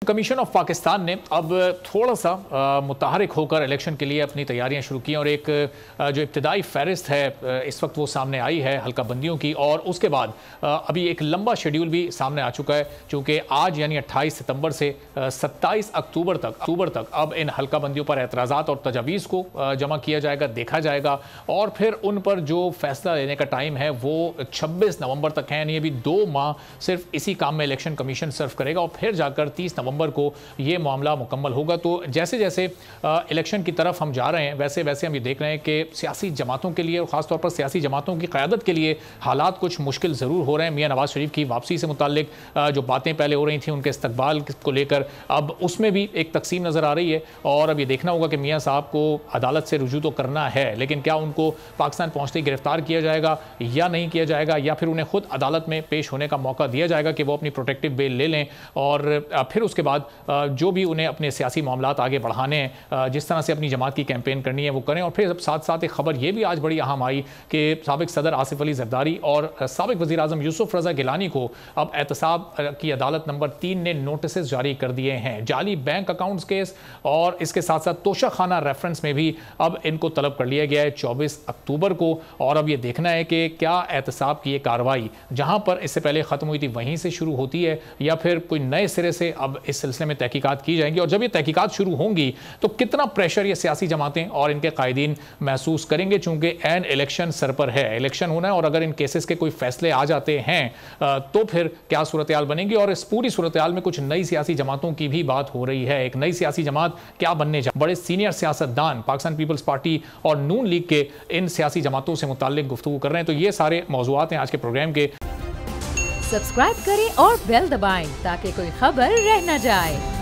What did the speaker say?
Commission of Pakistan ने अब थोड़ा सा मुतहरिक होकर इलेक्शन के लिए अपनी तैयारियां शुरू की और एक जो इब्तदाई फहरिस्त है इस वक्त वो सामने आई है हल्का बंदियों की। और उसके बाद अभी एक लंबा शेड्यूल भी सामने आ चुका है, चूँकि आज यानी 28 सितंबर से 27 अक्टूबर तक अब इन हल्का बंदियों पर एतराज़ात और तजावीज़ को जमा किया जाएगा, देखा जाएगा और फिर उन पर जो फैसला लेने का टाइम है वो 26 नवंबर तक है। यानी अभी 2 माह सिर्फ इसी काम में इलेक्शन कमीशन सर्व करेगा और फिर जाकर 30 नवंबर को ये मामला मुकम्मल होगा। तो जैसे जैसे इलेक्शन की तरफ हम जा रहे हैं वैसे वैसे हम ये देख रहे हैं कि सियासी जमातों के लिए और ख़ासतौर पर सियासी जमातों की क़यादत के लिए हालात कुछ मुश्किल ज़रूर हो रहे हैं। मियां नवाज शरीफ की वापसी से मुताल्लिक जो बातें पहले हो रही थी उनके इस्तकबाल को लेकर अब उसमें भी एक तकसीम नज़र आ रही है और अब ये देखना होगा कि मियां साहब को अदालत से रुजू तो करना है, लेकिन क्या उनको पाकिस्तान पहुँचते ही गिरफ्तार किया जाएगा या नहीं किया जाएगा, या फिर उन्हें खुद अदालत में पेश होने का मौका दिया जाएगा कि वो अपनी प्रोटेक्टिव बेल ले लें और फिर उसके बाद जो भी उन्हें अपने सियासी मामलात आगे बढ़ाने हैं, जिस तरह से अपनी जमात की कैंपेन करनी है वो करें। और फिर साथ साथ एक खबर ये भी आज बड़ी अहम आई कि साबिक सदर आसिफ अली जरदारी और साबिक वज़ीर आज़म यूसुफ रज़ा गिलानी को अब एहतसाब की अदालत नंबर 3 ने नोटिस जारी कर दिए हैं। जाली बैंक अकाउंट्स केस और इसके साथ साथ तोशा खाना रेफरेंस में भी अब इनको तलब कर लिया गया है 24 अक्टूबर को। और अब ये देखना है कि क्या एहतसाब की ये कार्रवाई जहाँ पर इससे पहले ख़त्म हुई थी वहीं से शुरू होती है या फिर कोई नए सिरे से अब इस सिलसिले में तहकीकात की जाएंगी। और जब ये तहकीकात शुरू होंगी तो कितना प्रेशर ये सियासी जमातें और इनके कायदीन महसूस करेंगे, चूंकि एन इलेक्शन सर पर है, इलेक्शन होना है और अगर इन केसेस के कोई फैसले आ जाते हैं तो फिर क्या सूरत हाल बनेगी। और इस पूरी सूरत हाल में कुछ नई सियासी जमातों की भी बात हो रही है। एक नई सियासी जमात क्या बनने जा, बड़े सीनियर सियासतदान पाकिस्तान पीपल्स पार्टी और नून लीग के इन सियासी जमातों से मुताल्लिक गुफ्तगू कर रहे हैं। तो ये सारे मौज़ूआत हैं आज के प्रोग्राम के। सब्सक्राइब करें और बेल दबाएं ताकि कोई खबर रह न जाए।